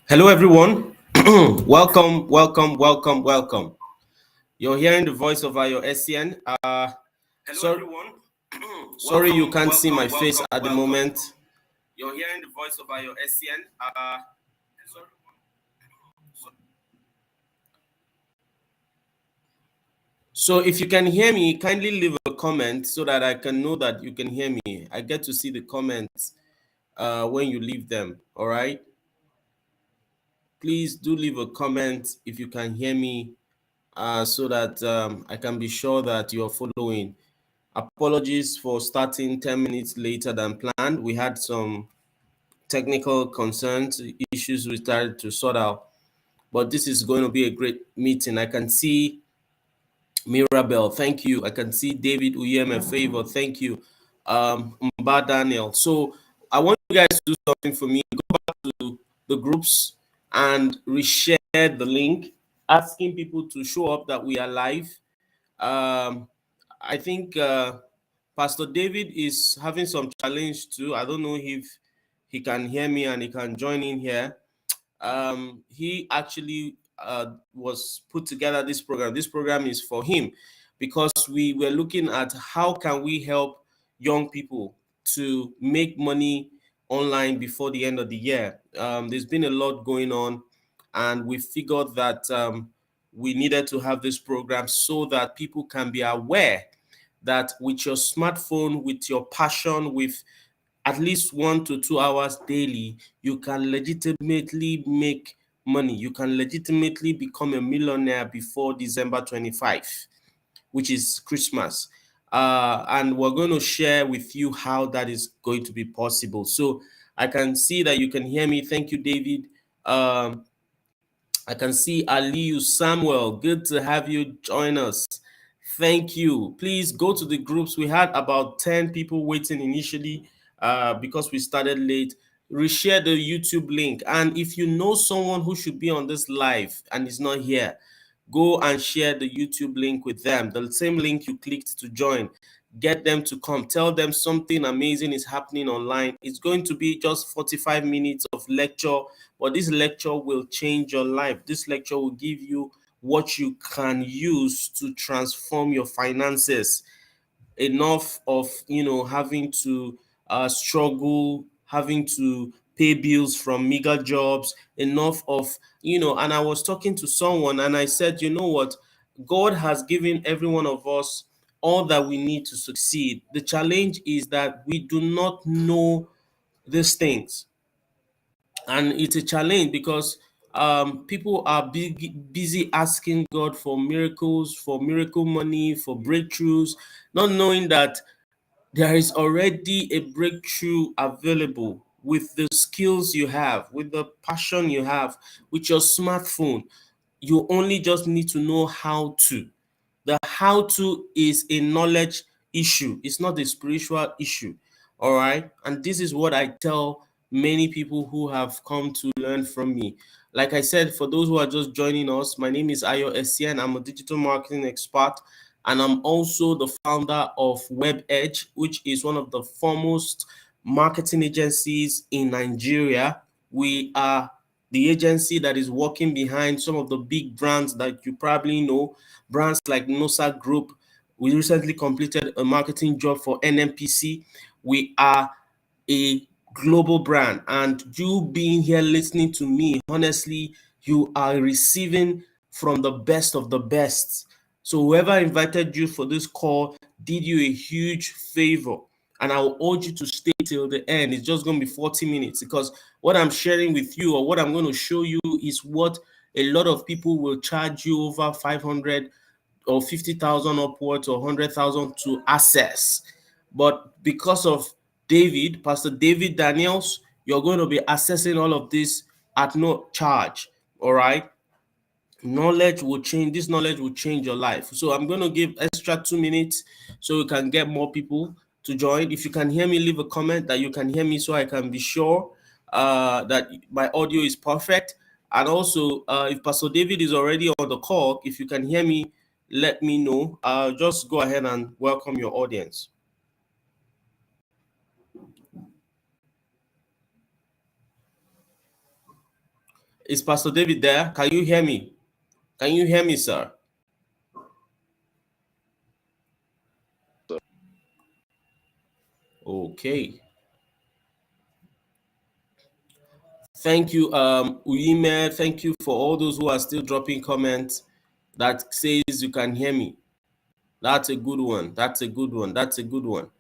Hello, everyone. Welcome, welcome, welcome, welcome. You're hearing the voice of your SCN. Hello, everyone. Sorry, you can't see my welcome, face at the moment. You're hearing the voice of your SCN. Sorry. So, if you can hear me, kindly leave a comment so that I can know that you can hear me. I get to see the comments when you leave them. All right. Please do leave a comment if you can hear me so that I can be sure that you're following. Apologies for starting 10 minutes later than planned. We had some technical concerns, issues we started to sort out. But this is going to be a great meeting. I can see Mirabel, thank you. I can see David Uyeme Favor, thank you. Mba Daniel. So I want you guys to do something for me. Go back to the groups and reshare the link, asking people to show up that we are live. I think Pastor David is having some challenge too. I don't know if he can hear me and he can join in here. He actually was put together this program. This program is for him because we were looking at how can we help young people to make money online before the end of the year. There's been a lot going on, and we figured that we needed to have this program so that people can be aware that with your smartphone, with your passion, with at least 1 to 2 hours daily, you can legitimately make money. You can legitimately become a millionaire before December 25, which is Christmas. And we're going to share with you how that is going to be possible. So I can see that you can hear me. Thank you, David. I can see Aliu Samuel. Good to have you join us. Thank you. Please go to the groups. We had about 10 people waiting initially because we started late. Reshare the YouTube link. And if you know someone who should be on this live and is not here, go and share the YouTube link with them. The same link you clicked to join. Get them to come. Tell them something amazing is happening online. It's going to be just 45 minutes of lecture, but this lecture will change your life. This lecture will give you what you can use to transform your finances. Enough of having to struggle, having to pay bills from meager jobs. Enough of and I was talking to someone and I said, you know what, God has given every one of us all that we need to succeed. The challenge is that we do not know these things, and it's a challenge because people are busy asking God for miracles, for miracle money, for breakthroughs, not knowing that there is already a breakthrough available with the skills you have, with the passion you have, with your smartphone. You only just need to know how to. The how to is a knowledge issue, it's not a spiritual issue. All right. And this is what I tell many people who have come to learn from me. Like I said, for those who are just joining us, my name is Ayo Essien. I'm a digital marketing expert, and I'm also the founder of WebEdge, which is one of the foremost marketing agencies in Nigeria. We are the agency that is working behind some of the big brands that you probably know, brands like Nosa Group. We recently completed a marketing job for NMPC. We are a global brand, and you being here listening to me, honestly, you are receiving from the best of the best. So whoever invited you for this call did you a huge favor, and I will urge you to stay till the end. It's just going to be 40 minutes because what I'm sharing with you or what I'm going to show you is what a lot of people will charge you over 500 or 50,000 upwards or 100,000 to access. But because of David, Pastor David Daniels, you're going to be accessing all of this at no charge. All right. Knowledge will change. This knowledge will change your life. So I'm going to give extra 2 minutes so we can get more people. to join. If you can hear me, leave a comment that you can hear me so I can be sure that my audio is perfect. And also, if Pastor David is already on the call, if you can hear me, let me know. Just go ahead and welcome your audience. Is Pastor David there? Can you hear me? Can you hear me, sir? Okay. Thank you, Uime. Thank you for all those who are still dropping comments that says you can hear me. That's a good one. That's a good one. That's a good one.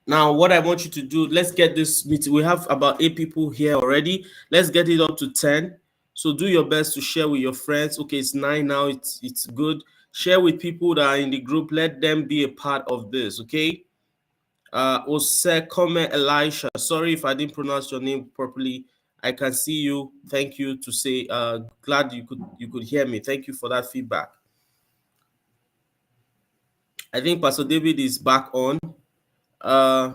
Now, what I want you to do, let's get this meeting. We have about 8 people here already. Let's get it up to 10. So do your best to share with your friends. Okay, it's 9 now. It's good. Share with people that are in the group. Let them be a part of this. Okay. Osekome Elisha. Sorry if I didn't pronounce your name properly. I can see you. Thank you to say. Glad you could hear me. Thank you for that feedback. I think Pastor David is back on. Uh,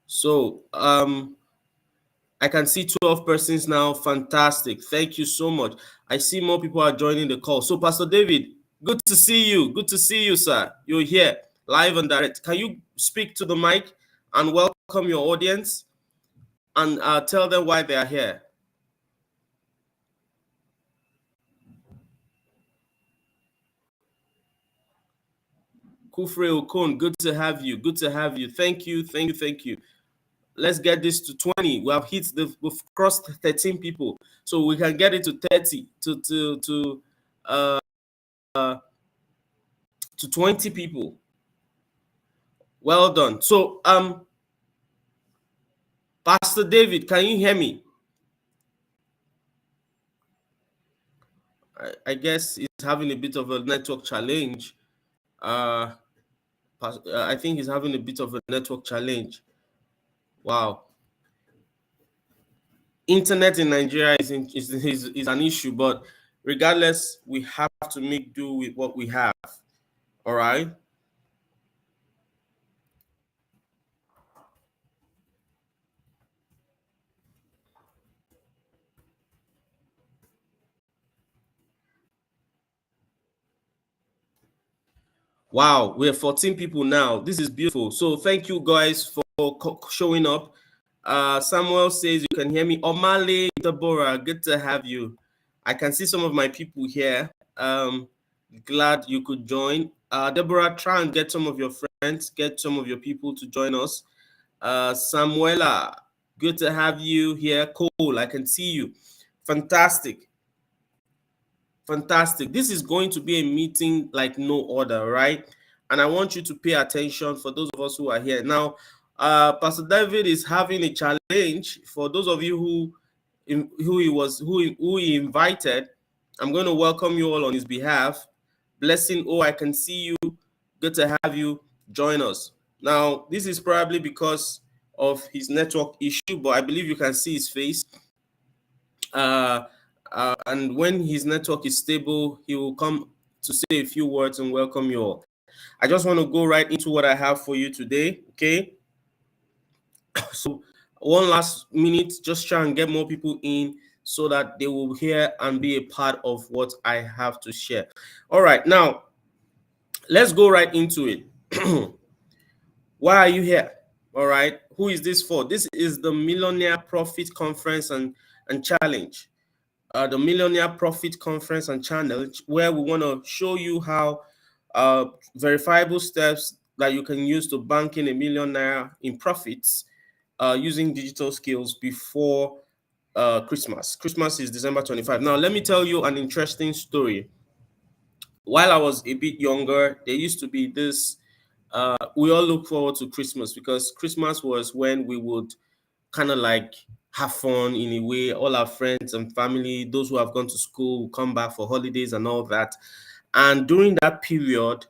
so I can see 12 persons now. Fantastic. Thank you so much. I see more people are joining the call. So Pastor David, good to see you. Good to see you, sir. You're here live and direct. Can you speak to the mic and welcome your audience and tell them why they are here? Kufre Okon, good to have you. Good to have you. Thank you. Thank you. Thank you. Let's get this to 20. We've crossed 13 people. So we can get it to 30 to 20 people. Well done. So Pastor David, can you hear me? I guess he's having a bit of a network challenge. I think he's having a bit of a network challenge. Wow. Internet in Nigeria is an issue, but regardless, we have to make do with what we have. All right. Wow, we're 14 people now. This is beautiful. So thank you guys for showing up. Samuel says you can hear me. Omale, Deborah, good to have you. I can see some of my people here. Glad you could join. Deborah, try and get some of your friends, get some of your people to join us. Samuela, good to have you here. Cole, I can see you. Fantastic. Fantastic. This is going to be a meeting like no other, right? And I want you to pay attention for those of us who are here. Now, Pastor David is having a challenge for those of you who he invited. I'm going to welcome you all on his behalf. Blessing, oh, I can see you. Good to have you join us. Now, this is probably because of his network issue, but I believe you can see his face. And when his network is stable, he will come to say a few words and welcome you all. I just want to go right into what I have for you today, okay? So one last minute, just try and get more people in so that they will hear and be a part of what I have to share. All right, now let's go right into it. Why are you here? All right, who is this for? This is the Millionaire Profit Conference and Challenge. The Millionaire Profit Conference and Challenge, where we want to show you how verifiable steps that you can use to bank in a millionaire in profits using digital skills before Christmas. Christmas is December 25. Now, let me tell you an interesting story. While I was a bit younger, there used to be this. We all look forward to Christmas because Christmas was when we would kind of like have fun in a way. All our friends and family, those who have gone to school, will come back for holidays and all that. And during that period,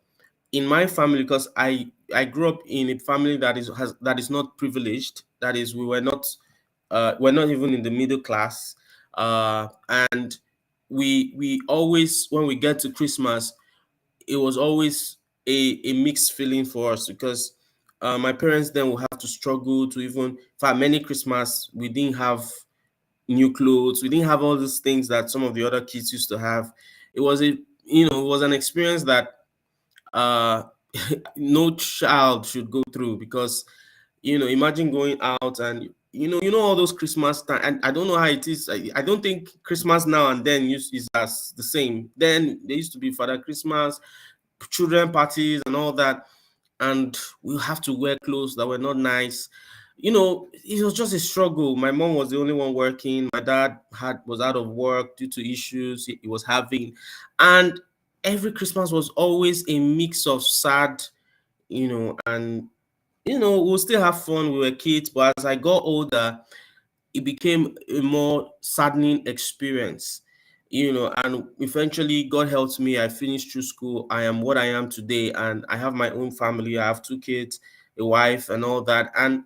in my family, because I grew up in a family that is not privileged. That is, we're not even in the middle class, and we always, when we get to Christmas, it was always a mixed feeling for us because my parents then will have to struggle to even for many Christmas we didn't have new clothes, we didn't have all these things that some of the other kids used to have. It was a it was an experience that uh no child should go through because imagine going out and all those Christmas time, and I don't know how it is. I don't think Christmas now and then is as the same. Then there used to be Father Christmas, children parties and all that, and we have to wear clothes that were not nice. It was just a struggle. My mom was the only one working. My dad was out of work due to issues he was having, and every Christmas was always a mix of sad, and we'll still have fun. We were kids, but as I got older, it became a more saddening experience. And eventually God helped me. I finished through school. I am what I am today, and I have my own family. I have two kids, a wife, and all that. And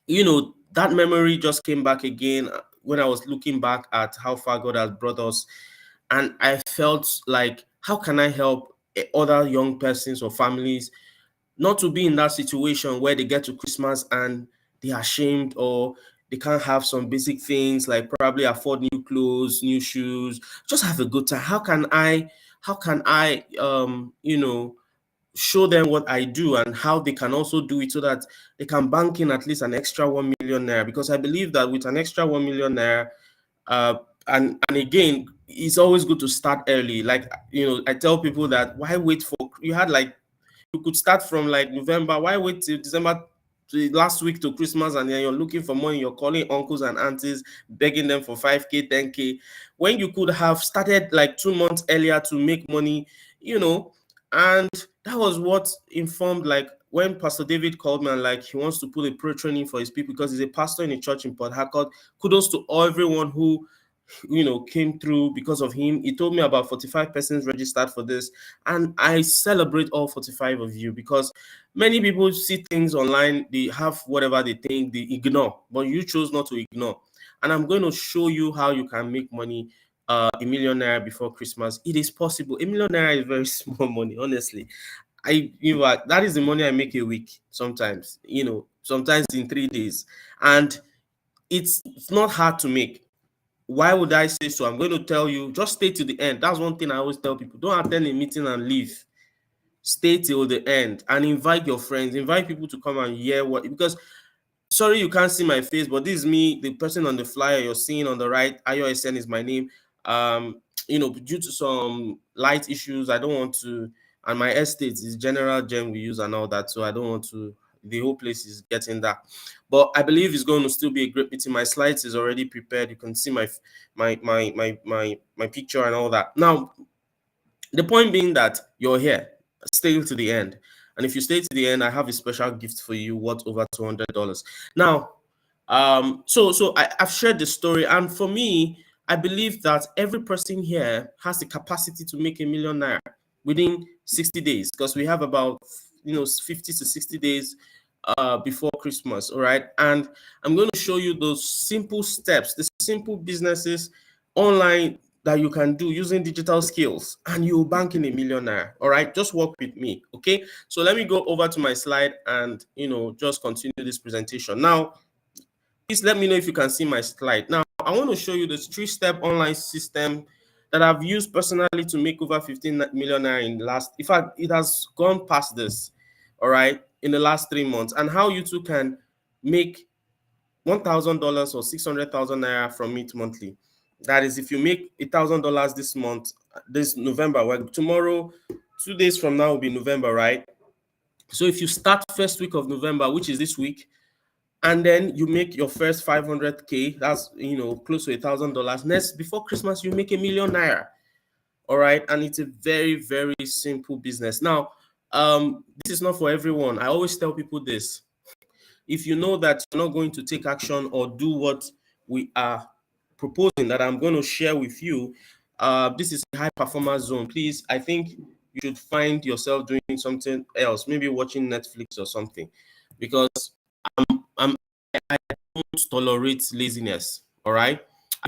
that memory just came back again when I was looking back at how far God has brought us. And I felt like, how can I help other young persons or families not to be in that situation where they get to Christmas and they are ashamed, or they can't have some basic things like probably afford new clothes, new shoes, just have a good time. How can I show them what I do and how they can also do it so that they can bank in at least an extra 1 million naira? Because I believe that with an extra 1 million naira, uh, and again, it's always good to start early. Like I tell people that why wait for you had like you could start from like November. Why wait till December to the last week to Christmas and then you're looking for money? You're calling uncles and aunties, begging them for 5K, 10K, when you could have started like 2 months earlier to make money, you know. And that was what informed, like, when Pastor David called me and like he wants to put a pro training for his people because he's a pastor in a church in Port Harcourt. Kudos to everyone who came through because of him. He told me about 45 persons registered for this, and I celebrate all 45 of you because many people see things online, they have whatever they think, they ignore, but you chose not to ignore. And I'm going to show you how you can make money, a millionaire before Christmas. It is possible. A millionaire is very small money, honestly. That is the money I make a week sometimes, sometimes in 3 days. And it's not hard to make. Why would I say so? I'm going to tell you, just stay to the end. That's one thing I always tell people. Don't attend a meeting and leave. Stay till the end and invite your friends, invite people to come and hear what, because sorry you can't see my face, but this is me, the person on the flyer you're seeing on the right. IOSN is my name. Due to some light issues, I don't want to, and my estate is general gem we use and all that, so I don't want to, the whole place is getting that. But I believe it's going to still be a great meeting. My slides is already prepared. You can see my picture and all that. Now, the point being that you're here, stay to the end. And if you stay to the end, I have a special gift for you worth over $200. Now, I've shared the story, and for me, I believe that every person here has the capacity to make a million naira within 60 days, because we have about 50 to 60 days before Christmas. All right. And I'm going to show you those simple steps, the simple businesses online that you can do using digital skills, and you'll bank in a million naira. All right. Just work with me. Okay. So let me go over to my slide and, just continue this presentation. Now, please let me know if you can see my slide. Now, I want to show you this 3-step online system that I've used personally to make over 15 million naira in the last, in fact, it has gone past this, all right, in the last 3 months, and how you too can make $1,000 or 600,000 naira from it monthly. That is, if you make $1,000 this month, this November, well, tomorrow, 2 days from now will be November, right? So if you start first week of November, which is this week, and then you make your first 500K, that's close to $1,000. Next, before Christmas, you make a million naira. All right, and it's a very, very simple business. Now, this is not for everyone. I always tell people this: if you know that you're not going to take action or do what we are proposing that I'm going to share with you, this is a high performance zone. Please, I think you should find yourself doing something else, maybe watching Netflix or something, because I'm I don't tolerate laziness. All right.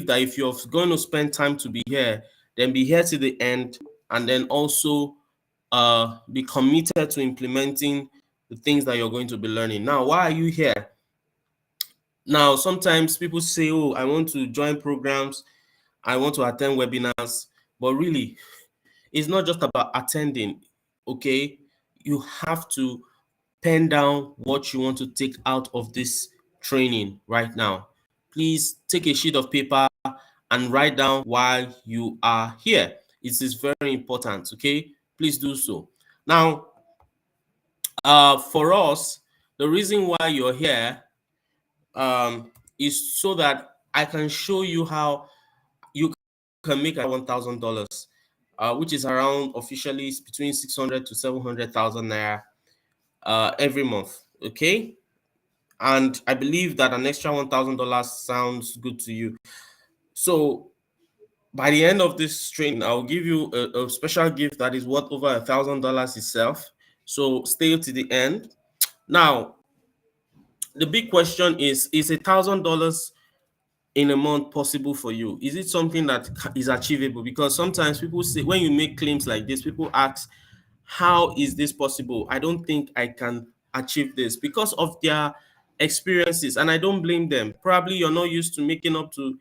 That if you're going to spend time to be here, then be here to the end, and then also be committed to implementing the things that you're going to be learning. Now, why are you here? Now, sometimes people say, oh, I want to join programs, I want to attend webinars, but really, it's not just about attending, okay? You have to pen down what you want to take out of this training right now. Please take a sheet of paper and write down why you are here. It is very important, okay? Please do so. Now, for us, the reason why you're here is so that I can show you how you can make $1,000, which is around officially between 600 to 700,000 naira every month. Okay, and I believe that an extra $1,000 sounds good to you. So by the end of this training, I'll give you a special gift that is worth over $1,000 itself. So stay to the end. Now, the big question is $1,000 in a month possible for you? Is it something that is achievable? Because sometimes people say, when you make claims like this, people ask, how is this possible? I don't think I can achieve this because of their experiences, and I don't blame them. Probably you're not used to making up to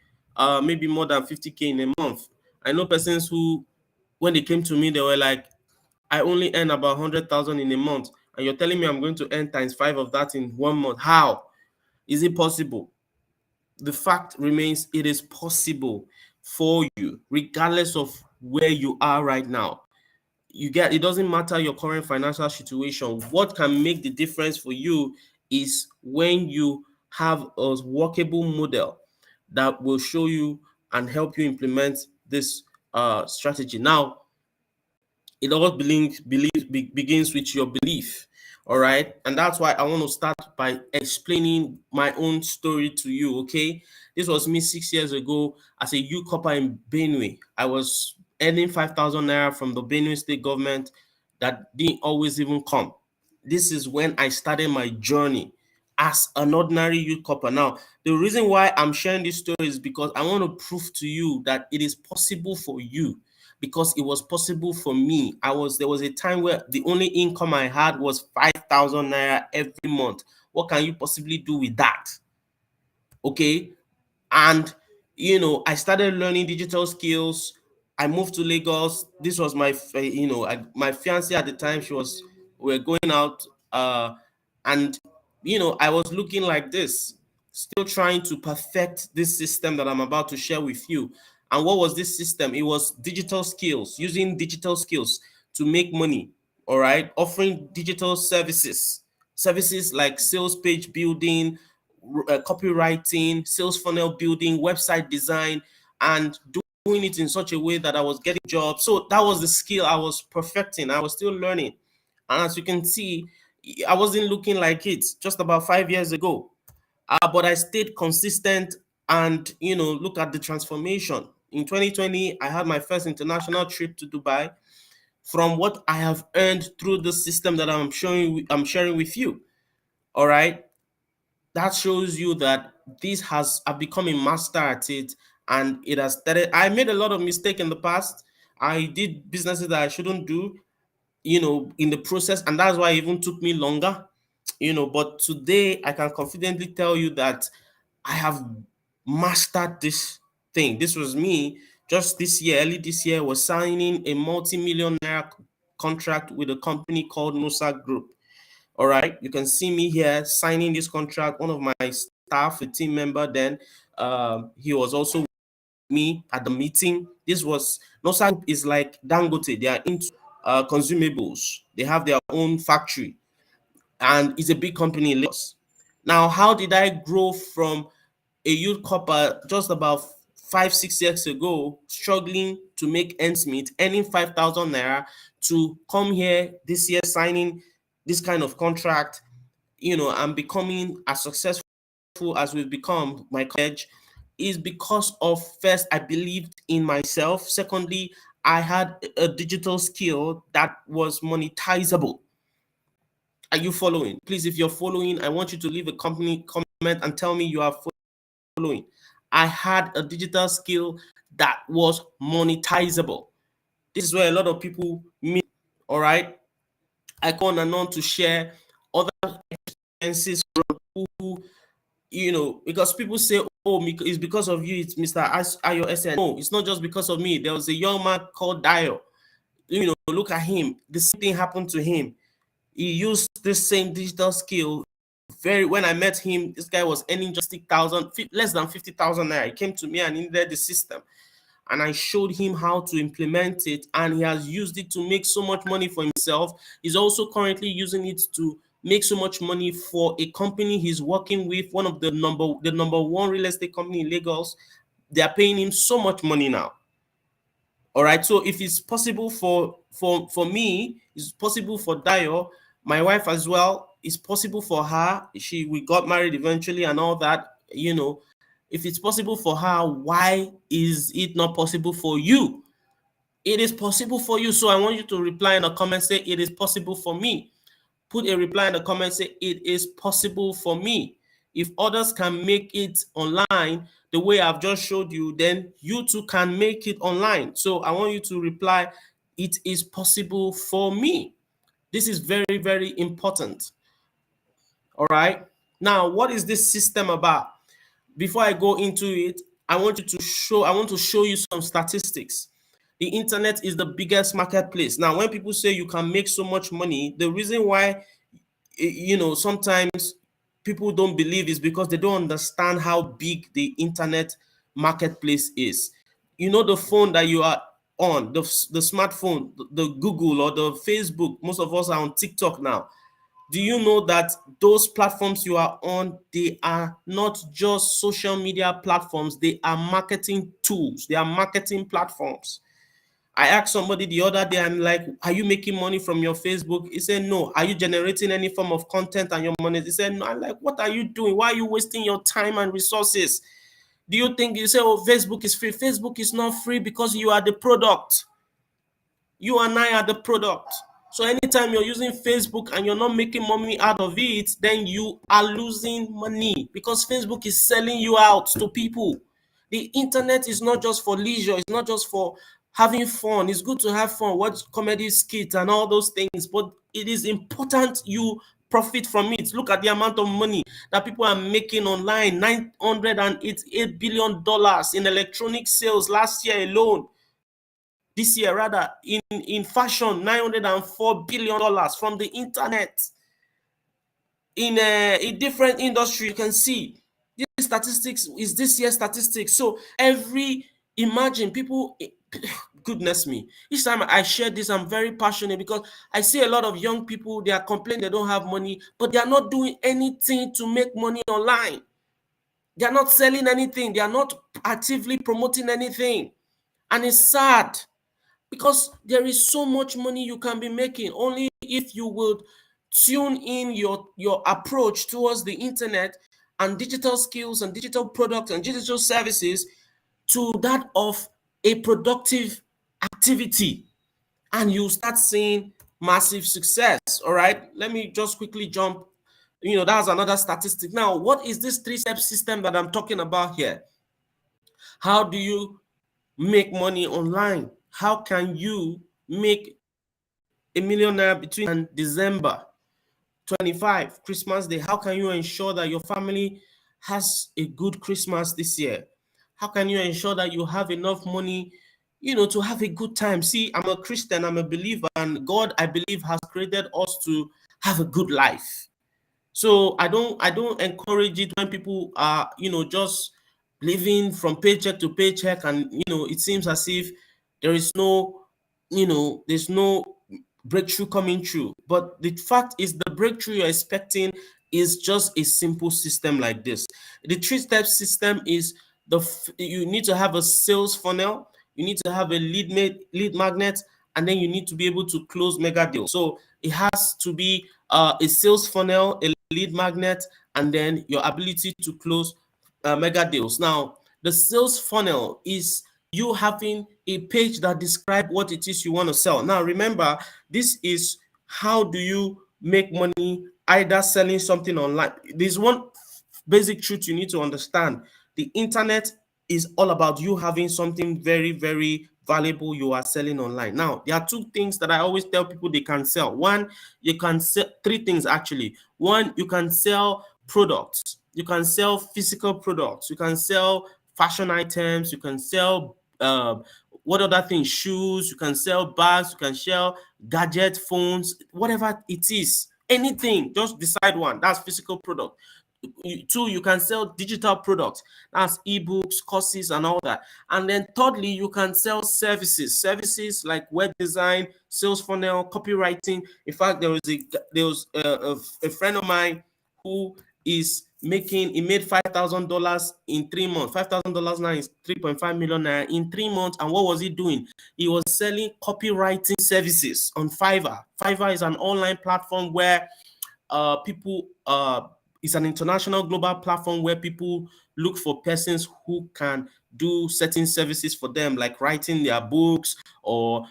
maybe more than 50K in a month. I know persons who, when they came to me, they were like, I only earn about 100,000 in a month, and you're telling me I'm going to earn times 5 of that in 1 month. How is it possible? The fact remains, it is possible for you, regardless of where you are right now. You get, it doesn't matter your current financial situation. What can make the difference for you is when you have a workable model that will show you and help you implement this strategy. Now, it all begins with your belief. All right, and that's why I want to start by explaining my own story to you. Okay, this was me 6 years ago as a youth copper in Benue. I was earning 5,000 naira from the Benue state government that didn't always even come. This is when I started my journey as an ordinary youth copper. Now, the reason why I'm sharing this story is because I want to prove to you that it is possible for you, because it was possible for me. There was a time where the only income I had was 5,000 naira every month. What can you possibly do with that? Okay. And I started learning digital skills. I moved to Lagos. This was my fiance at the time. We were going out, and I was looking like this, still trying to perfect this system that I'm about to share with you. And what was this system? It was digital skills, using digital skills to make money. All right, offering digital services like sales page building, copywriting, sales funnel building, website design, and doing it in such a way that I was getting jobs. So that was the skill I was perfecting. I was still learning. And as you can see, I wasn't looking like it just about 5 years ago. But I stayed consistent, and look at the transformation. In 2020, I had my first international trip to Dubai from what I have earned through the system that I'm sharing with you. All right, that shows you that I've become a master at it, and it has started. I made a lot of mistake in the past. I did businesses that I shouldn't do, in the process, and that's why it even took me longer. But today I can confidently tell you that I have mastered this thing. This was me just this year, early this year, was signing a multi-million naira contract with a company called Nusa Group. All right, you can see me here signing this contract. One of my staff, a team member, then he was also with me at the meeting. This was Nusa Group is like Dangote. They are into consumables. They have their own factory, and it's a big company in Lagos. Now, how did I grow from a youth copper just about 5, 6 years ago, struggling to make ends meet, earning 5,000 naira, to come here this year signing this kind of contract, and becoming as successful as we've become, my college, is because of, first, I believed in myself. Secondly, I had a digital skill that was monetizable. Are you following? Please, if you're following, I want you to leave a company comment and tell me you are following. I had a digital skill that was monetizable. This is where a lot of people miss. All right. I go on and on to share other experiences from people who, because people say, oh, it's because of you, it's Mr. Ayo SN. No, it's not just because of me. There was a young man called Dio. Look at him. The same thing happened to him. He used the same digital skill. When I met him, this guy was earning just 60,000, less than 50,000 naira. He came to me and he needed the system, and I showed him how to implement it, and he has used it to make so much money for himself. He's also currently using it to make so much money for a company he's working with, one of the number one real estate company in Lagos. They are paying him so much money now. All right. So if it's possible for me, it's possible for Dio, my wife as well. It's possible for her. We got married eventually and all that. If it's possible for her, why is it not possible for you? It is possible for you. So I want you to reply in the comment, say it is possible for me. Put a reply in the comment, say it is possible for me. If others can make it online the way I've just showed you, then you too can make it online. So I want you to reply, it is possible for me. This is very, very important. All right. Now, what is this system about? Before I go into it, I want to show you some statistics. The internet is the biggest marketplace. Now, when people say you can make so much money, the reason why sometimes people don't believe is because they don't understand how big the internet marketplace is. The phone that you are on, the smartphone, the Google or the Facebook, most of us are on TikTok now. Do you know that those platforms you are on, they are not just social media platforms, they are marketing tools, they are marketing platforms. I asked somebody the other day, I'm like, are you making money from your Facebook? He said, no. Are you generating any form of content and your money? He said, no. I'm like, what are you doing? Why are you wasting your time and resources? Do you think you say, oh, Facebook is free? Facebook is not free because you are the product. You and I are the product. So anytime you're using Facebook and you're not making money out of it, then you are losing money because Facebook is selling you out to people. The internet is not just for leisure. It's not just for having fun. It's good to have fun, watch comedy skits and all those things, but it is important you profit from it. Look at the amount of money that people are making online, $988 billion in electronic sales last year alone. This year, rather, in fashion, $904 billion from the internet. In different industry, you can see this statistics is this year's statistics. So imagine people, goodness me, each time I share this, I'm very passionate because I see a lot of young people, they are complaining they don't have money, but they are not doing anything to make money online. They are not selling anything. They are not actively promoting anything. And it's sad because there is so much money you can be making only if you would tune in your approach towards the internet and digital skills and digital products and digital services to that of a productive activity, and you start seeing massive success. All right, let me just quickly jump. That's another statistic. Now, what is this three-step system that I'm talking about here? How do you make money online? How can you make a millionaire between December 25, Christmas Day? How can you ensure that your family has a good Christmas this year? How can you ensure that you have enough money, to have a good time? See, I'm a Christian, I'm a believer, and God, I believe, has created us to have a good life. So I don't encourage it when people are, just living from paycheck to paycheck, and it seems as if there is there's no breakthrough coming through. But the fact is, the breakthrough you're expecting is just a simple system like this. The three-step system is you need to have a sales funnel, you need to have a lead magnet, and then you need to be able to close mega deals. So it has to be a sales funnel, a lead magnet, and then your ability to close mega deals. Now, the sales funnel is you having a page that describes what it is you want to sell. Now, remember, this is how do you make money either selling something online. There's one basic truth you need to understand. The internet is all about you having something very, very valuable you are selling online. Now, there are two things that I always tell people they can sell. One, you can sell three things actually. One, you can sell products, you can sell physical products, you can sell fashion items, you can sell what other things, shoes, you can sell bags, you can sell gadget phones, whatever it is, anything, just decide one. That's physical product. Two, you can sell digital products, that's ebooks, courses, and all that. And then thirdly, you can sell services like web design, sales funnel, copywriting. In fact, there was a friend of mine who is making, he made $5,000 in 3 months. $5,000 now is 3.5 million naira in 3 months. And what was he doing? He was selling copywriting services on Fiverr. Fiverr is an online platform where people it's an international global platform where people look for persons who can do certain services for them, like writing their books, or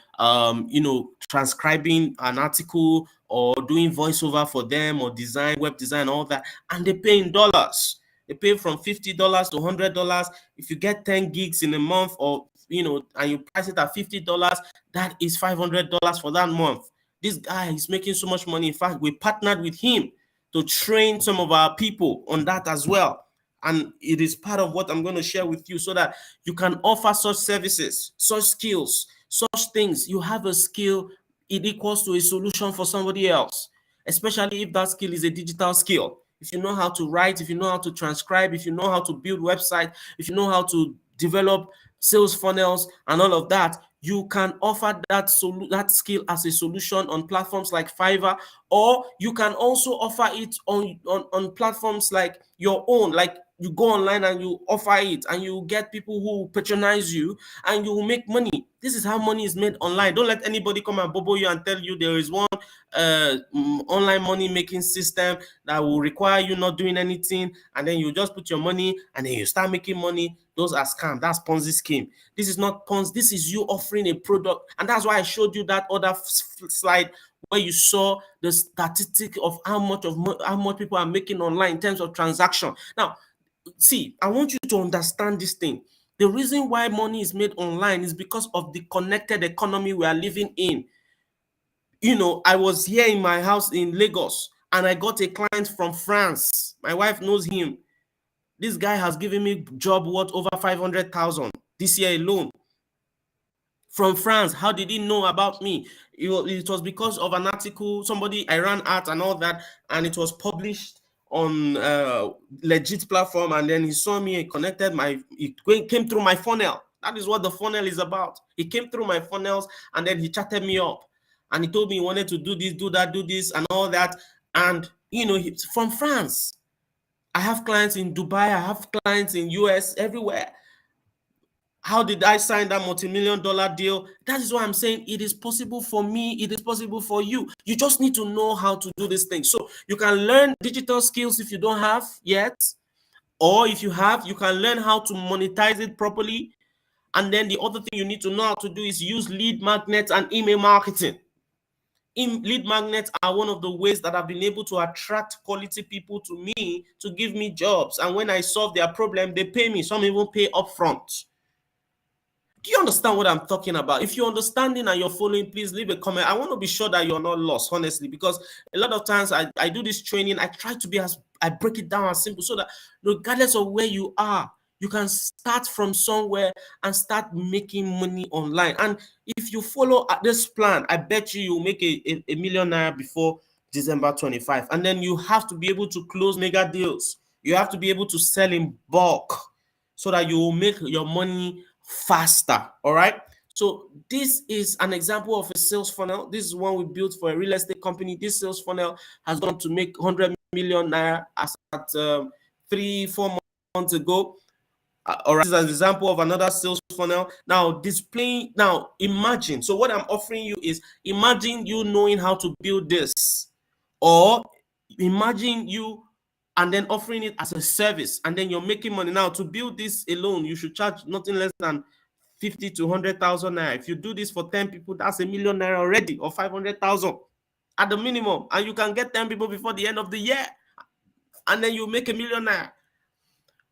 transcribing an article, or doing voiceover for them, or design, web design, all that. And they pay in dollars. They pay from $50 to $100. If you get 10 gigs in a month, or and you price it at $50, that is $500 for that month. This guy is making so much money. In fact, we partnered with him to train some of our people on that as well. And it is part of what I'm going to share with you, so that you can offer such services, such skills, such things. You have a skill, it equals to a solution for somebody else, especially if that skill is a digital skill. If you know how to write, if you know how to transcribe, if you know how to build website, if you know how to develop sales funnels and all of that, you can offer that skill as a solution on platforms like Fiverr, or you can also offer it on platforms like your own. Like, you go online and you offer it, and you get people who patronize you, and you will make money. This is how money is made online. Don't let anybody come and bobo you and tell you there is one online money making system that will require you not doing anything, and then you just put your money and then you start making money. Those are scam. That's Ponzi scheme. This is not Ponzi. This is you offering a product. And that's why I showed you that other slide where you saw the statistic of how much people are making online in terms of transaction. Now, see, I want you to understand this thing. The reason why money is made online is because of the connected economy we are living in. I was here in my house in Lagos, and I got a client from France. My wife knows him. This guy has given me job worth over 500,000 this year alone. From France. How did he know about me? It was because of an article somebody I ran at and all that, and it was published on legit platform. And then he saw me and connected it came through my funnel. That is what the funnel is about. He came through my funnels, and then he chatted me up, and he told me he wanted to do this, do that, do this, and all that. And he's from France. I have clients in Dubai, I have clients in US, everywhere. How did I sign that multi-million-dollar deal? That is why I'm saying it is possible for me, it is possible for you. You just need to know how to do this thing. So you can learn digital skills if you don't have yet, or if you have, you can learn how to monetize it properly. And then the other thing you need to know how to do is use lead magnets and email marketing. Lead magnets are one of the ways that I've been able to attract quality people to me to give me jobs. And when I solve their problem, they pay me. Some even pay upfront. Do you understand what I'm talking about? If you're understanding and you're following, please leave a comment. I want to be sure that you're not lost, honestly, because a lot of times I do this training. I try to be I break it down as simple, so that regardless of where you are, you can start from somewhere and start making money online. And if you follow this plan, I bet you'll make a million naira before December 25. And then you have to be able to close mega deals. You have to be able to sell in bulk, so that you will make your money faster. All right. So this is an example of a sales funnel. This is one we built for a real estate company. This sales funnel has gone to make 100 million naira as at 3-4 months ago. All right, this is an example of another sales funnel. Now, imagine. So what I'm offering you is, imagine you knowing how to build this, or imagine you and then offering it as a service, and then you're making money. Now, to build this alone, you should charge nothing less than 50 to 100,000 naira. If you do this for 10 people, that's a million naira already, or 500,000 at the minimum. And you can get 10 people before the end of the year, and then you make a million naira.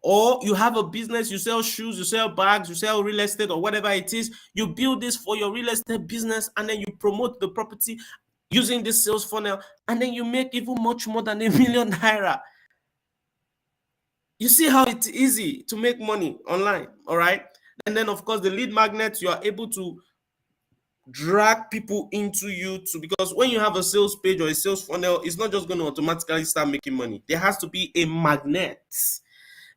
Or you have a business, you sell shoes, you sell bags, you sell real estate or whatever it is. You build this for your real estate business and then you promote the property using this sales funnel, and then you make even much more than ₦1 million. You see how it's easy to make money online, all right? And then, of course, the lead magnets, you are able to drag people into you to, because when you have a sales page or a sales funnel, it's not just going to automatically start making money. There has to be a magnet,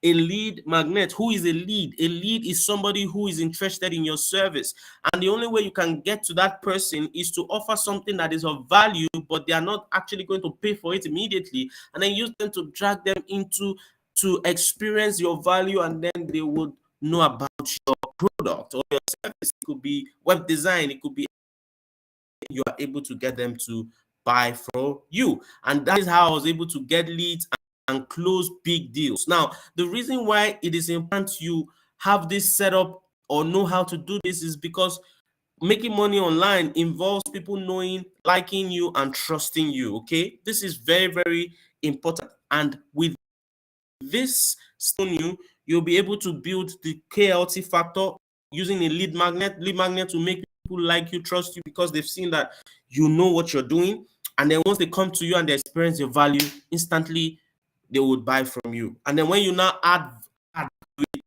a lead magnet. Who is a lead? A lead is somebody who is interested in your service. And the only way you can get to that person is to offer something that is of value, but they are not actually going to pay for it immediately. And then use them to drag them into to experience your value, and then they would know about your product or your service. It could be web design, it could be, you are able to get them to buy from you. And that is how I was able to get leads and close big deals. Now, the reason why it is important you have this set up or know how to do this is because making money online involves people knowing, liking you, and trusting you. Okay, this is very, very important. And with this stone, you'll be able to build the KLT factor using a lead magnet. Lead magnet will make people like you, trust you, because they've seen that you know what you're doing. And then once they come to you and they experience your value, instantly they would buy from you. And then when you now add to it,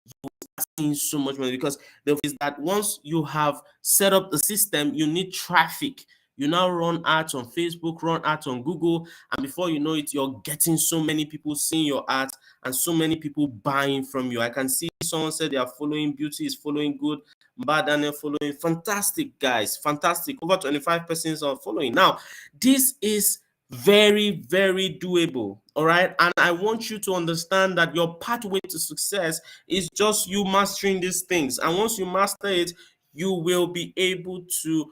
you start seeing so much money, because the is that once you have set up the system, you need traffic. You now run ads on Facebook, run ads on Google, and before you know it, you're getting so many people seeing your ads and so many people buying from you. I can see someone said they are following, Beauty is following, good, Bad Daniel following. Fantastic, guys, fantastic. Over 25 persons are following. Now, this is very, very doable. All right. And I want you to understand that your pathway to success is just you mastering these things. And once you master it, you will be able to,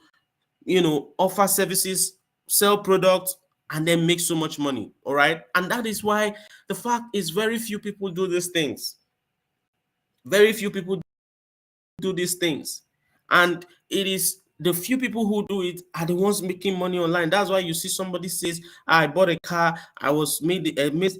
offer services, sell products, and then make so much money. All right. And that is why the fact is very few people do these things. Very few people do these things. And it is the few people who do it are the ones making money online. That's why you see somebody says, I bought a car, I was made and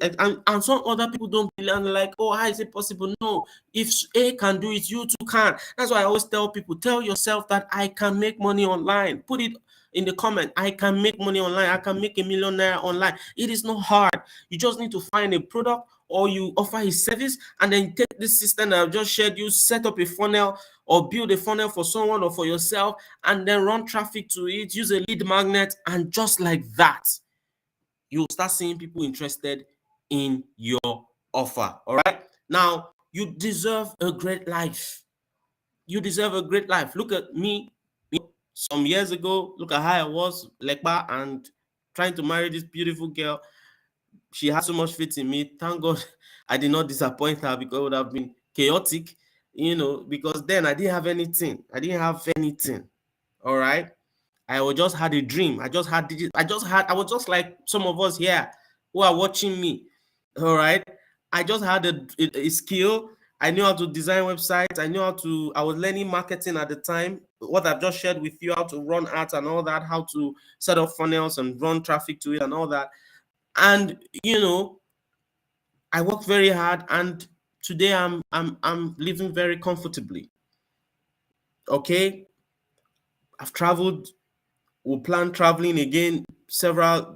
some other people don't believe, and like, oh, how is it possible? No, if A can do it, you too can. That's why I always tell people, tell yourself that I can make money online. Put it in the comment, I can make money online, I can make ₦1 million online. It is not hard. You just need to find a product or you offer a service, and then take this system that I've just shared you, set up a funnel or build a funnel for someone or for yourself, and then run traffic to it, use a lead magnet, and just like that, you'll start seeing people interested in your offer. All right. Now, you deserve a great life. You deserve a great life. Look at me some years ago. Look at how I was, Lekba, and trying to marry this beautiful girl. She had so much faith in me. Thank God I did not disappoint her, because it would have been chaotic, because then I didn't have anything. I didn't have anything. All right. I just had a dream. I was just like some of us here who are watching me. All right. I just had a skill. I knew how to design websites. I was learning marketing at the time. What I've just shared with you, how to run ads and all that, how to set up funnels and run traffic to it and all that. And I worked very hard, and today I'm living very comfortably. Okay, I've traveled. We'll plan traveling again several,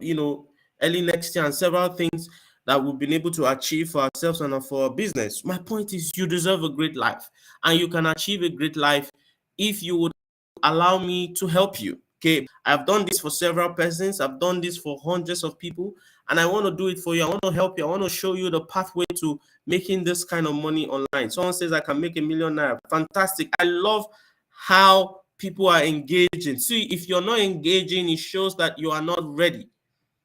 early next year, and several things that we've been able to achieve for ourselves and for our business. My point is, you deserve a great life, and you can achieve a great life if you would allow me to help you. Okay, I've done this for several persons, I've done this for hundreds of people, and I want to do it for you. I want to help you. I want to show you the pathway to making this kind of money online. Someone says I can make ₦1 million. Fantastic. I love how people are engaging. See, if you're not engaging, it shows that you are not ready.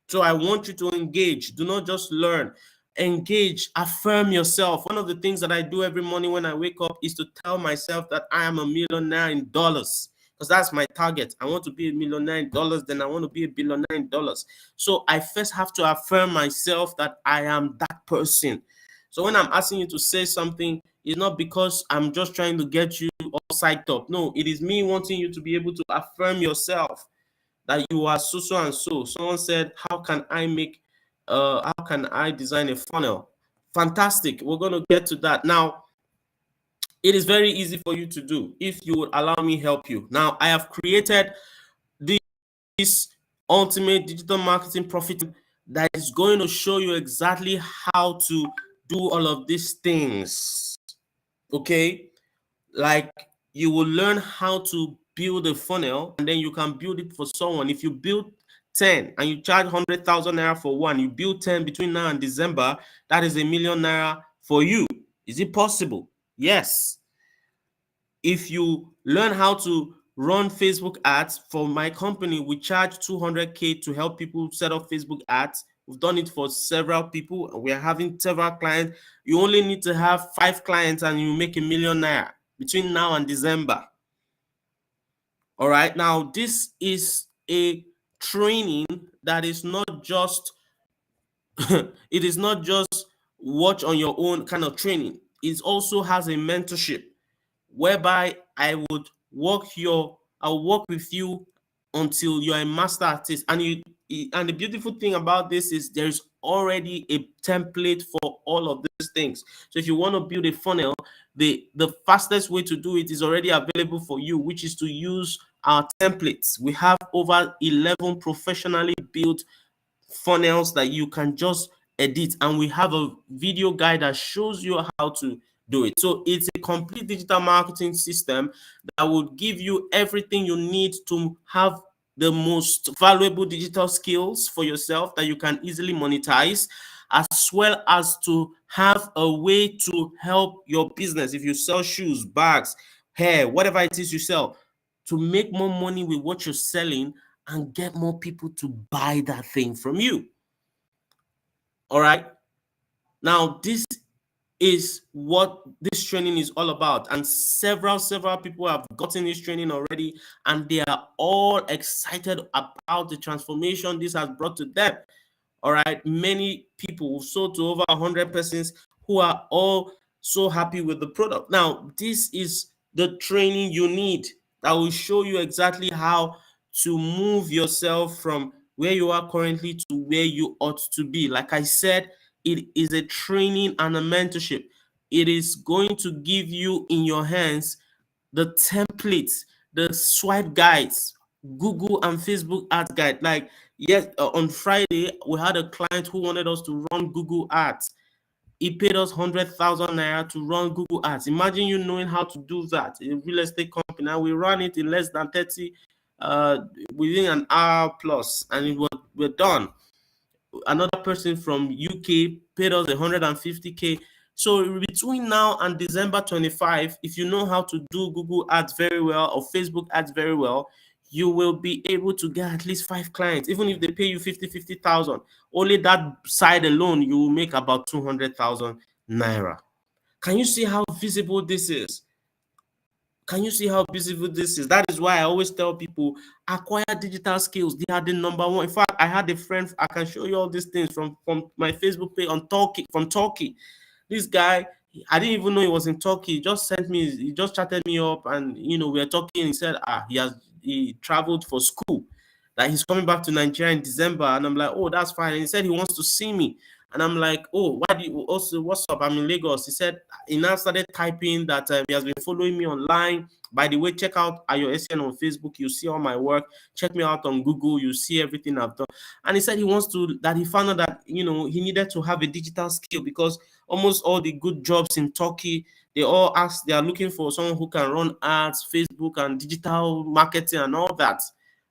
So I want you to engage. Do not just learn. Engage, affirm yourself. One of the things that I do every morning when I wake up is to tell myself that I am a millionaire in dollars, because that's my target. I want to be a millionaire in dollars, then I want to be a billionaire in dollars. So I first have to affirm myself that I am that person. So when I'm asking you to say something, it's not because I'm just trying to get you all psyched up. No, it is me wanting you to be able to affirm yourself that you are so so and so. Someone said, how can I design a funnel Fantastic. We're going to get to that. Now, it is very easy for you to do if you would allow me help you. Now, I have created this ultimate digital marketing profit that is going to show you exactly how to do all of these things. Okay? Like, you will learn how to build a funnel, and then you can build it for someone. If you build 10 and you charge 100,000 naira for one, you build 10 between now and December, that is ₦1,000,000 for you. Is it possible? Yes. If you learn how to run Facebook ads, for my company, we charge 200K to help people set up Facebook ads. We've done it for several people. We're having several clients. You only need to have 5 clients and you make ₦1,000,000 between now and December. All right. Now, this is a training that is not just it is not just watch on your own kind of training. It also has a mentorship whereby I'll work with you until you're a master artist. And the beautiful thing about this is there's already a template for all of these things. So if you want to build a funnel, the fastest way to do it is already available for you, which is to use our templates. We have over 11 professionally built funnels that you can just edit, and we have a video guide that shows you how to do it. So it's a complete digital marketing system that will give you everything you need to have the most valuable digital skills for yourself that you can easily monetize, as well as to have a way to help your business. If you sell shoes, bags, hair, whatever it is you sell, to make more money with what you're selling and get more people to buy that thing from you. All right. Now, this is what this training is all about. And several people have gotten this training already, and they are all excited about the transformation this has brought to them. All right. Many people, we've sold to over 100 persons who are all so happy with the product. Now, this is the training you need that will show you exactly how to move yourself from where you are currently to where you ought to be. Like I said, it is a training and a mentorship. It is going to give you in your hands the templates, the swipe guides, Google and Facebook ads guide. Like, yes, on Friday, we had a client who wanted us to run Google ads. He paid us 100,000 naira to run Google ads. Imagine you knowing how to do that. A real estate company, and we ran it in less than 30, within an hour plus, and we're done. Another person from UK paid us 150K. So between now and December 25, if you know how to do Google ads very well or Facebook ads very well, you will be able to get at least 5 clients. Even if they pay you 50,000, only that side alone, you will make about 200,000 naira. Can you see how visible this is? Can you see how visible this is? That is why I always tell people, acquire digital skills. They are the number one. In fact, I had a friend, I can show you all these things from my Facebook page on Turkey, from Turkey. This guy, I didn't even know he was in Turkey. He just sent me, he just chatted me up, and we were talking. He said, he traveled for school, that he's coming back to Nigeria in December. And I'm like, oh, that's fine. And he said he wants to see me. And I'm like, oh, why do you also, what's up? I'm in Lagos. He said, he now started typing that he has been following me online. By the way, check out Ayo SN on Facebook. You see all my work. Check me out on Google. You see everything I've done. And he said that he found out that, he needed to have a digital skill, because almost all the good jobs in Turkey, they are looking for someone who can run ads, Facebook, and digital marketing and all that.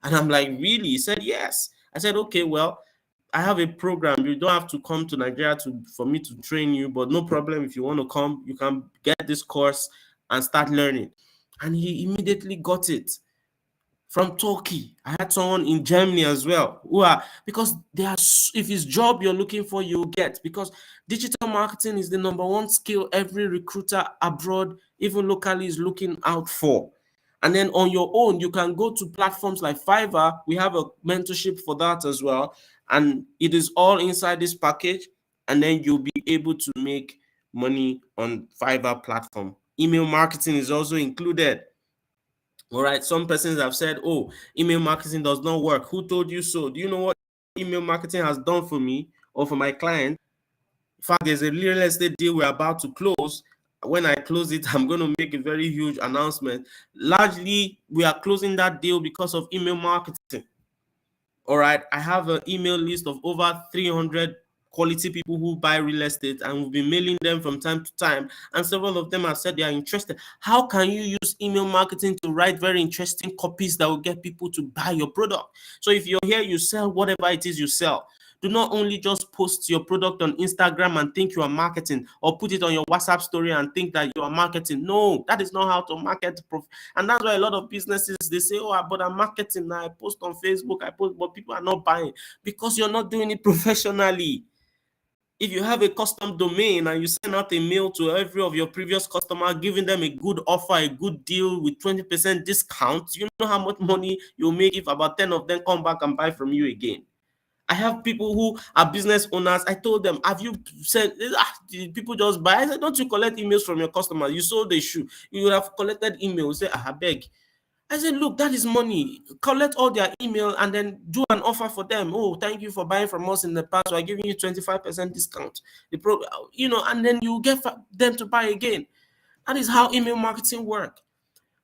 And I'm like, really? He said, yes. I said, okay, well, I have a program. You don't have to come to Nigeria for me to train you, but no problem. If you want to come, you can get this course and start learning. And he immediately got it from Turkey. I had someone in Germany as well, because if it's job you're looking for, you'll get, because digital marketing is the number one skill every recruiter abroad, even locally, is looking out for. And then on your own, you can go to platforms like Fiverr. We have a mentorship for that as well. And it is all inside this package. And then you'll be able to make money on Fiverr platform. Email marketing is also included. All right. Some persons have said, oh, email marketing does not work. Who told you so? Do you know what email marketing has done for me or for my client? fact, there's a real estate deal we're about to close. When I close it, I'm going to make a very huge announcement. Largely, we are closing that deal because of email marketing. All right, I have an email list of over 300 quality people who buy real estate, and we'll be mailing them from time to time. And several of them have said they are interested. How can you use email marketing to write very interesting copies that will get people to buy your product? So if you're here, you sell whatever it is you sell. Do not only just post your product on Instagram and think you are marketing, or put it on your WhatsApp story and think that you are marketing. No, that is not how to market. And that's why a lot of businesses, they say, oh, but I'm marketing now. I post on Facebook, I post, but people are not buying because you're not doing it professionally. If you have a custom domain and you send out a mail to every of your previous customer, giving them a good offer, a good deal with 20% discount, you know how much money you'll make if about 10 of them come back and buy from you again. I have people who are business owners. I told them, have you said, people just buy? I said, don't you collect emails from your customers? You sold a shoe. You would have collected emails. Say, I beg. I said, look, that is money. Collect all their email and then do an offer for them. Oh, thank you for buying from us in the past. We're giving you 25% discount. And then you get them to buy again. That is how email marketing works.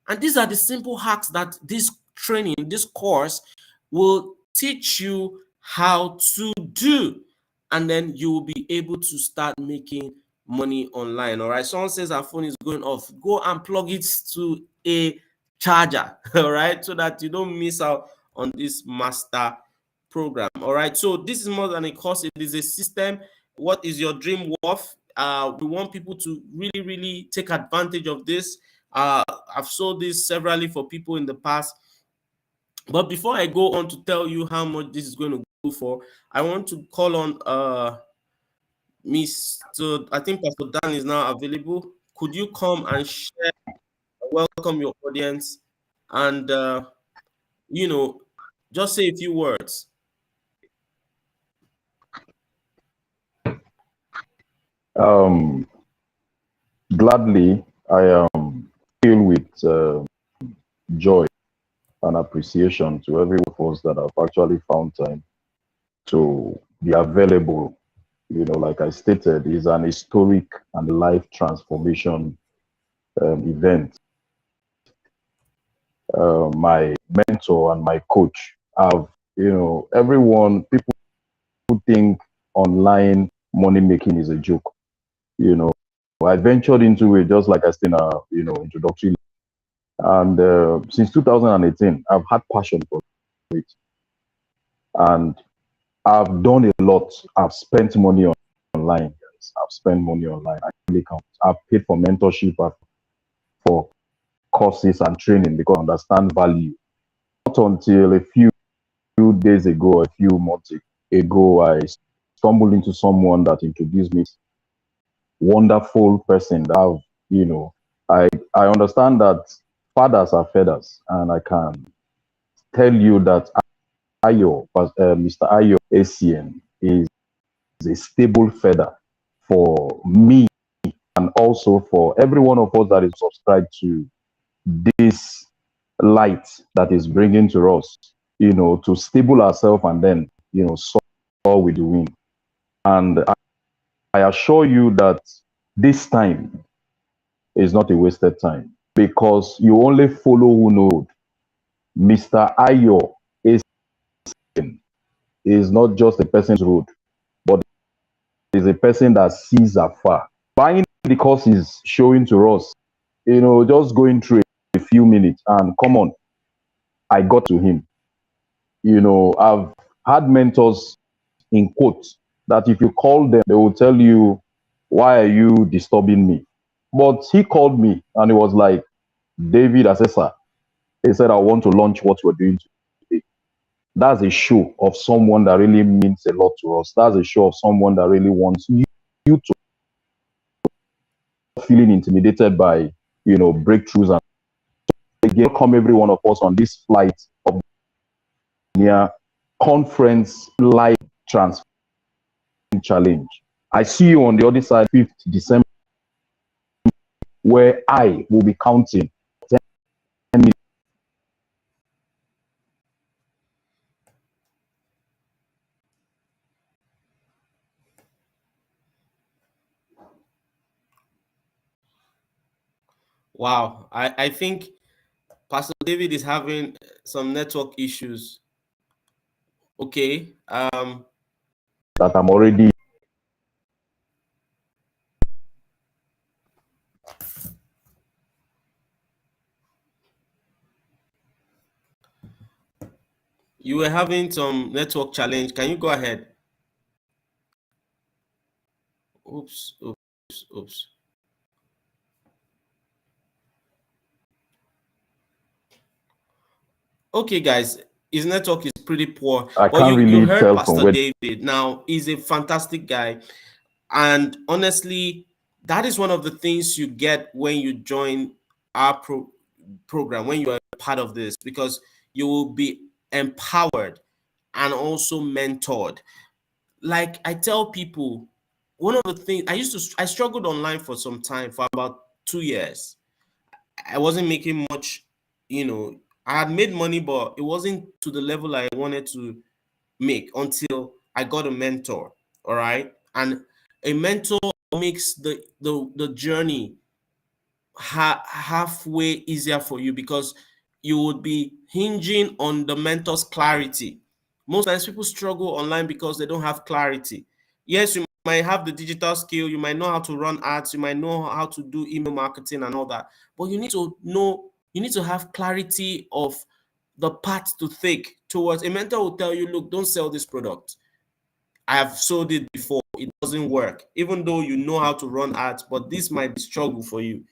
And these are the simple hacks that this training, this course will teach you how to do. And then you will be able to start making money online. All right. Someone says our phone is going off. Go and plug it to a charger. All right. So that you don't miss out on this master program. All right. So this is more than a course, it is a system. What is your dream worth? We want people to really, really take advantage of this. I've sold this severally for people in the past. But before I go on to tell you how much this is going to go for, I want to call on Mr. I think Pastor Dan is now available. Could you come and share, welcome your audience, and you know, just say a few words? Um, Gladly, I feel with joy and appreciation to every one of us that have actually found time to be available. Like I stated, is an historic and life transformation event. My mentor and my coach have, people think online money making is a joke. I ventured into it just like I said in introductory. And since 2018, I've had passion for it. And I've done a lot. I've spent money online. I've spent money online. I really count. I've paid for mentorship, for courses and training because I understand value. Not until a few days ago, a few months ago, I stumbled into someone that introduced me. Wonderful person that I understand that fathers are feathers, and I can tell you that Mr. Ayo ACN is a stable feather for me and also for every one of us that is subscribed to this light that is bringing to us, to stable ourselves and then, soar with the wind. And I assure you that this time is not a wasted time because you only follow who knows. Mr. Ayo is not just a person's road, but is a person that sees afar. Buying the course is showing to us, just going through a few minutes and come on, I got to him. I've had mentors in quotes that if you call them, they will tell you, why are you disturbing me? But he called me and he was like, David Assessor, he said, I want to launch what we're doing today. That's a show of someone that really means a lot to us. That's a show of someone that really wants you to feeling intimidated by, breakthroughs. And again, come every one of us on this flight of near conference live transfer challenge. I see you on the other side, 5th December, where I will be counting 10 minutes. Wow. I think Pastor David is having some network issues. Okay. That I'm already You were having some network challenge. Can you go ahead? Oops, oops, oops. Okay, guys, his network is pretty poor, I but can't you really heard tell from Pastor where David. Now, he's a fantastic guy, and honestly, that is one of the things you get when you join our program, when you are part of this, because you will be empowered and also mentored. Like I tell people, one of the things I struggled online for some time, for about 2 years. I wasn't making much, you know, I had made money, but it wasn't to the level I wanted to make until I got a mentor. All right. And a mentor makes the journey halfway easier for you, because you would be hinging on the mentor's clarity. Most times people struggle online because they don't have clarity. Yes, you might have the digital skill, you might know how to run ads, you might know how to do email marketing and all that, but you need to have clarity of the path to take towards. A mentor will tell you, look, don't sell this product. I have sold it before, it doesn't work. Even though you know how to run ads, but this might be struggle for you.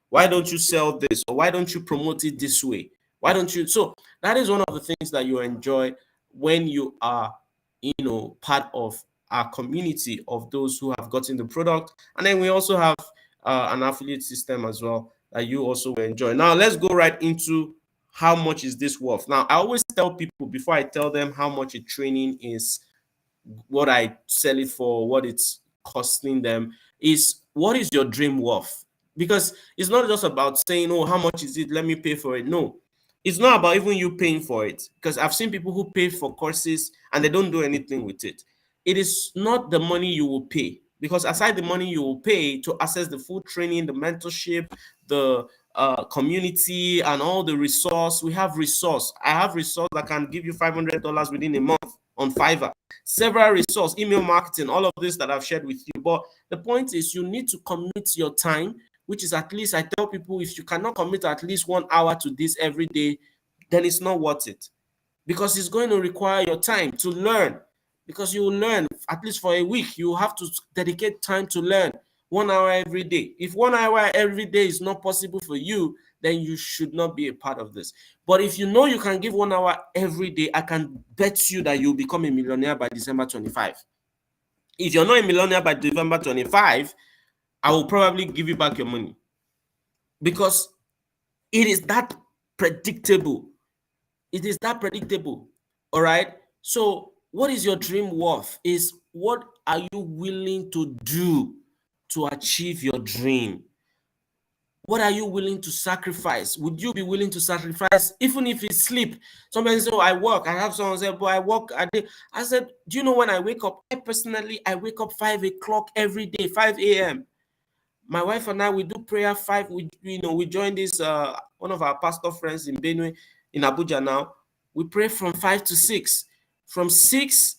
Why don't you sell this? Or why don't you promote it this way? Why don't you? So that is one of the things that you enjoy when you are, part of our community of those who have gotten the product. And then we also have an affiliate system as well that you also will enjoy. Now let's go right into how much is this worth. Now I always tell people before I tell them how much a training is, what I sell it for, what it's costing them, is what is your dream worth? Because it's not just about saying, oh, how much is it? Let me pay for it. No, it's not about even you paying for it. Because I've seen people who pay for courses and they don't do anything with it. It is not the money you will pay. Because aside the money you will pay to access the full training, the mentorship, the community, and all the resource, we have resource. I have resource that can give you $500 within a month on Fiverr. Several resource, email marketing, all of this that I've shared with you. But the point is, you need to commit your time, which is, at least I tell people, if you cannot commit at least 1 hour to this every day, then it's not worth it, because it's going to require your time to learn. Because you will learn at least for a week, you have to dedicate time to learn 1 hour every day. If 1 hour every day is not possible for you, then you should not be a part of this. But if you know you can give 1 hour every day, I can bet you that you'll become a millionaire by December 25. If you're not a millionaire by December 25, I will probably give you back your money, because it is that predictable. It is that predictable. All right. So, what is your dream worth? Is what are you willing to do to achieve your dream? What are you willing to sacrifice? Would you be willing to sacrifice, even if it's sleep? Somebody say, oh, I work. I have someone say, but I work. I said, do you know when I wake up? I personally, I wake up 5 o'clock every day, 5 a.m. My wife and I, we do prayer 5. We join this one of our pastor friends in Benue, in Abuja now. We pray from 5 to 6. From 6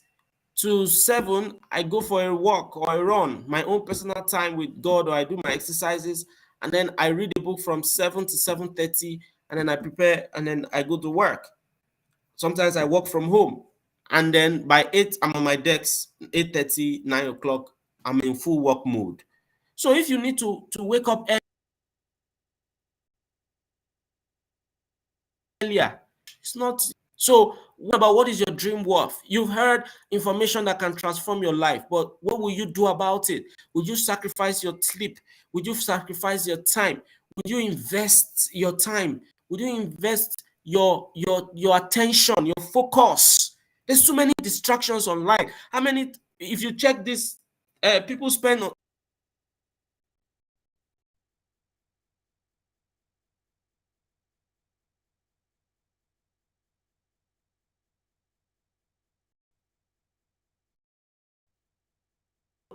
to 7, I go for a walk or a run, my own personal time with God, or I do my exercises, and then I read a book from 7 to 7:30, and then I prepare, and then I go to work. Sometimes I work from home, and then by 8, I'm on my decks. 8:30, 9 o'clock, I'm in full work mode. So if you need to wake up earlier, it's not. So what about, what is your dream worth? You've heard information that can transform your life, but what will you do about it? Would you sacrifice your sleep? Would you sacrifice your time? Would you invest your time? Would you invest your attention, your focus? There's too many distractions online. How many, if you check this, people spend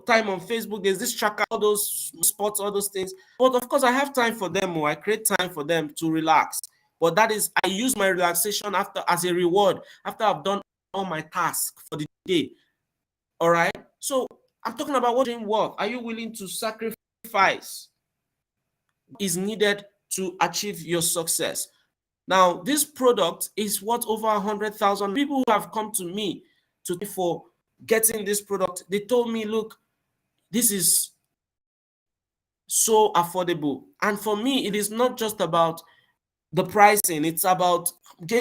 time on Facebook. There's this tracker, all those sports, all those things. But of course, I have time for them, or I create time for them to relax. But that is, I use my relaxation after as a reward after I've done all my tasks for the day. All right. So I'm talking about what doing work. Are you willing to sacrifice what is needed to achieve your success? Now, this product is worth over 100,000. People who have come to me for getting this product, they told me, look, this is so affordable. And for me, it is not just about the pricing, it's about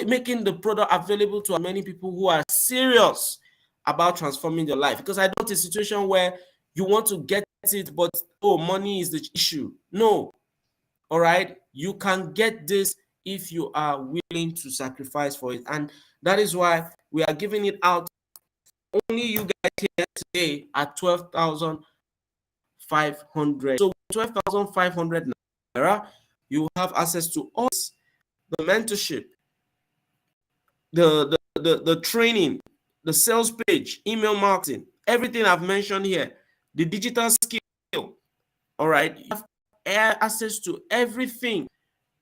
making the product available to as many people who are serious about transforming their life. Because I don't want a situation where you want to get it, but oh, money is the issue. No. All right. You can get this if you are willing to sacrifice for it. And that is why we are giving it out. Only you guys here today at 12,500. So 12,500 naira, you have access to all the mentorship, the training, the sales page, email marketing, everything I've mentioned here, the digital skill. All right. You have access to everything.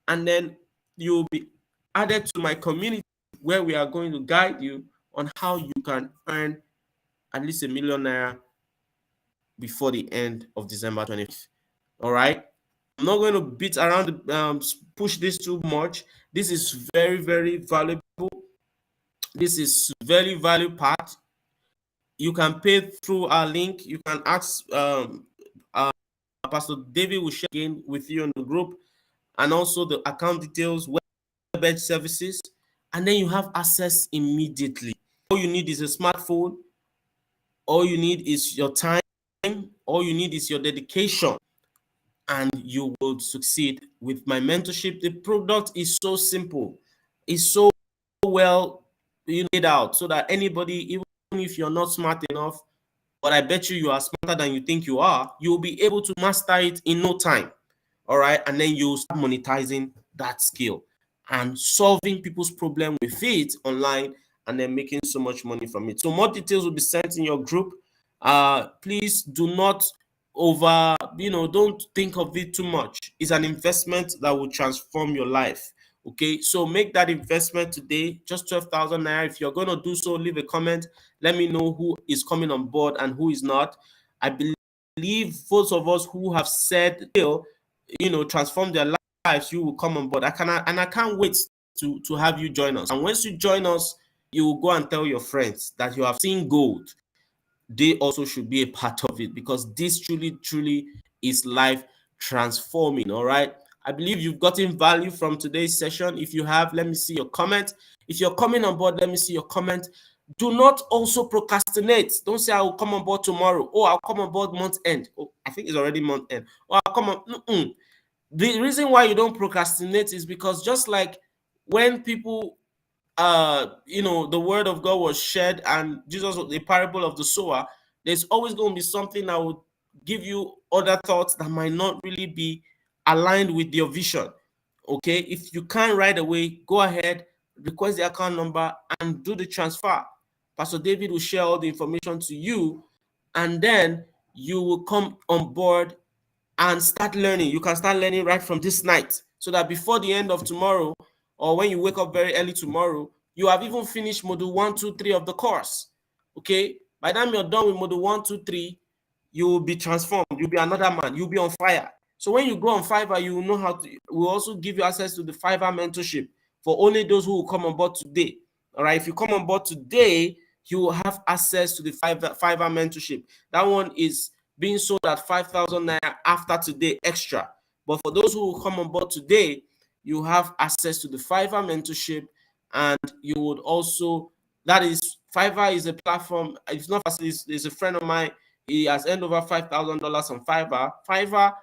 And then you'll be added to my community where we are going to guide you on how you can earn at least $1 million before the end of December 25th. All right. I'm not going to beat around, push this too much. This is very, very valuable. This is very valuable part. You can pay through our link. You can ask Pastor David will share again with you in the group, and also the account details, web services, and then you have access immediately. All you need is a smartphone. All you need is your time. All you need is your dedication, and you will succeed with my mentorship. The product is so simple. It's so well laid out so that anybody, even if you're not smart enough, but I bet you are smarter than you think you are, you'll be able to master it in no time. All right. And then you start monetizing that skill and solving people's problem with it online, and then making so much money from it. So more details will be sent in your group. Please do not don't think of it too much. It's an investment that will transform your life. Okay, so make that investment today, just 12,000 naira. If you're going to do so, leave a comment. Let me know who is coming on board and who is not. I believe those of us who have said, transform their lives, you will come on board. I can't wait to have you join us. And once you join us, you will go and tell your friends that you have seen gold. They also should be a part of it, because this truly is life transforming. All right. I believe you've gotten value from today's session. If you have, let me see your comment. If you're coming on board, let me see your comment. Do not also procrastinate. Don't say, I will come on board tomorrow. Oh, I'll come on board month end. Oh, I think it's already month end. Oh, I'll come on. The reason why you don't procrastinate is because, just like when people the word of God was shared, and Jesus, the parable of the sower, there's always going to be something that will give you other thoughts that might not really be aligned with your vision. Okay, if you can't right away, go ahead, request the account number and do the transfer. Pastor David will share all the information to you, and then you will come on board and start learning. You can start learning right from this night, so that before the end of tomorrow, or when you wake up very early tomorrow, you have even finished module 1, 2, 3 of the course. Okay, by the time you're done with module 1, 2, 3, you will be transformed. You'll be another man. You'll be on fire. So when you go on Fiverr, you will know how to. We'll also give you access to the Fiverr mentorship for only those who will come on board today. All right, if you come on board today, you will have access to the Fiverr mentorship. That one is being sold at 5,000 naira after today extra. But for those who will come on board today, you have access to the Fiverr mentorship, and you would also, that is, Fiverr is a platform. It's not, it's a friend of mine. He has earned over $5,000 on Fiverr. Fiverr,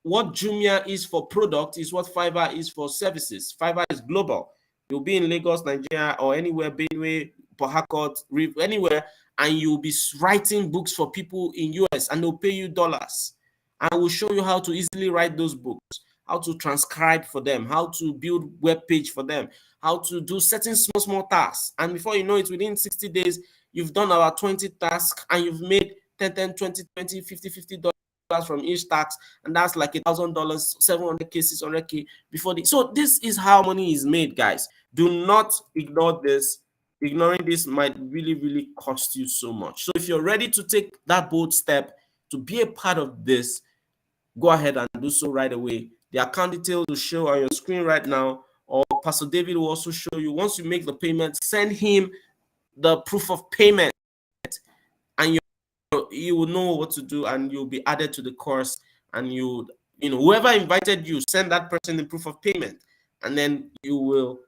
what Jumia is for product is what Fiverr is for services. Fiverr is global. You'll be in Lagos, Nigeria, or anywhere, Benue, Port Harcourt, anywhere, and you'll be writing books for people in US, and they'll pay you dollars. I will show you how to easily write those books, how to transcribe for them, how to build web page for them, how to do certain small tasks. And before you know it, within 60 days, you've done about 20 tasks and you've made 10, 20, 20, 50 dollars from each tax, and that's like $1,000, 700K, 600K before the. So this is how money is made, guys. Do not ignore this. Ignoring this might really, really cost you so much. So if you're ready to take that bold step to be a part of this, go ahead and do so right away. The account details will show on your screen right now, or Pastor David will also show you. Once you make the payment, send him the proof of payment, and you will know what to do, and you'll be added to the course. And whoever invited you, send that person the proof of payment, and then you'll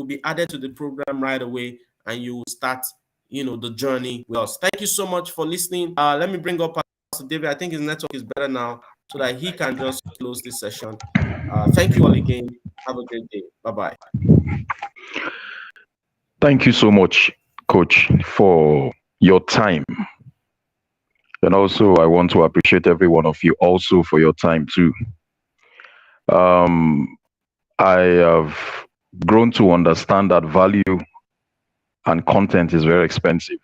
be added to the program right away, and you will start the journey with us. Thank you so much for listening. Let me bring up Pastor David. I think his network is better now, so that he can just close this session. Thank you all again. Have a great day. Bye-bye. Thank you so much, Coach, for your time. And also, I want to appreciate every one of you also for your time too. I have grown to understand that value and content is very expensive.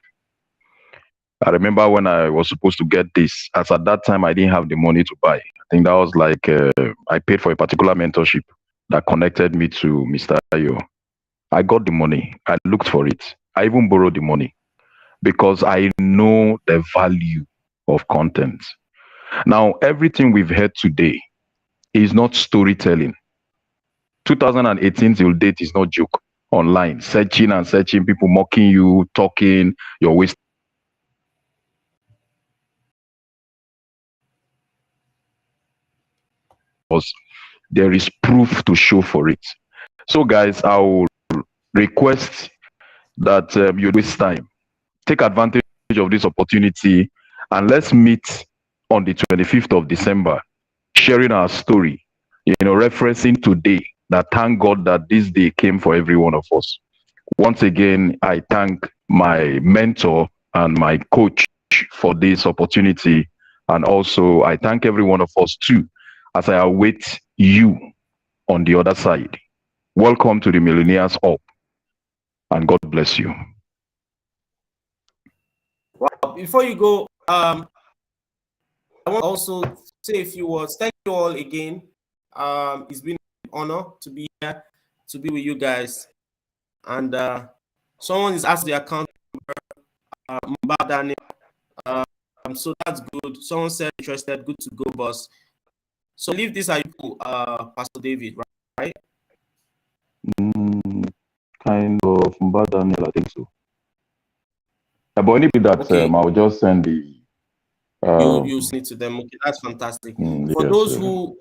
I remember when I was supposed to get this, as at that time, I didn't have the money to buy. I think that was like, I paid for a particular mentorship that connected me to Mr. Ayo. I got the money. I looked for it. I even borrowed the money because I know the value of content. Now, everything we've heard today is not storytelling. 2018 till date is not joke. Online, searching and searching, people mocking you, talking, you're wasting. There is proof to show for it. So, guys, I will request that you waste time. Take advantage of this opportunity, and let's meet on the 25th of December, sharing our story, referencing today, that thank God that this day came for every one of us. Once again, I thank my mentor and my coach for this opportunity. And also, I thank every one of us too, as I await you on the other side. Welcome to the Millionaires Up, and God bless you. Well, before you go, I want to also say a few words. Thank you all again. It's been an honor to be here, to be with you guys. And someone is asking the account number, Daniel. So that's good. Someone said interested. Good to go, boss. So leave this at you, Pastor David, right? Kind of, Daniel, I think so. But anybody that Okay. I'll just send the. You send it to them. Okay, that's fantastic. For yes, those who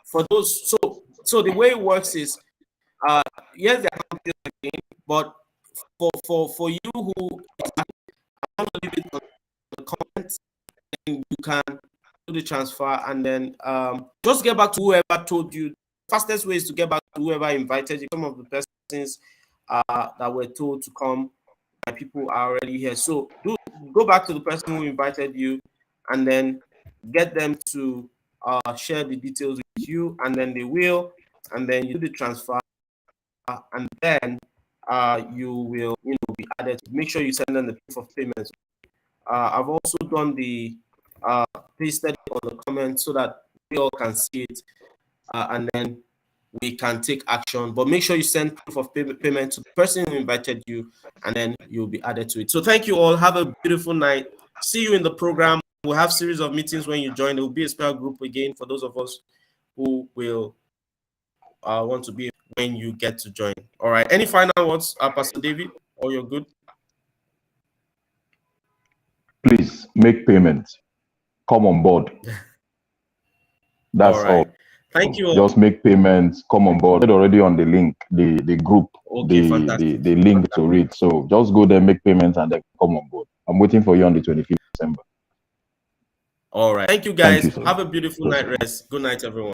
for those, so the way it works is, yes, the account details again, but for you who I want to leave it on the comments, and you can do the transfer, and then just get back to whoever told you. Fastest way is to get back to whoever invited you. Some of the persons that were told to come, my people are already here. So go back to the person who invited you, and then get them to share the details with you, and then they will, and then you do the transfer, and then you will be added. Make sure you send them the proof of payment. I've also done the pasted on the comments so that we all can see it, and then we can take action. But make sure you send proof of payment to the person who invited you, and then you'll be added to it. So thank you all. Have a beautiful night. See you in the program. We'll have series of meetings when you join. There will be a special group again for those of us who will want to be when you get to join. All right. Any final words, Pastor David, or you're good? Please make payment. Come on board. That's all. Thank you all. Just make payments. Come on board. It's already on the link, the group, okay, the link to read. So just go there, make payments, and then come on board. I'm waiting for you on the 25th of December. All right. Thank you, guys. Have a beautiful night rest. Good night, everyone.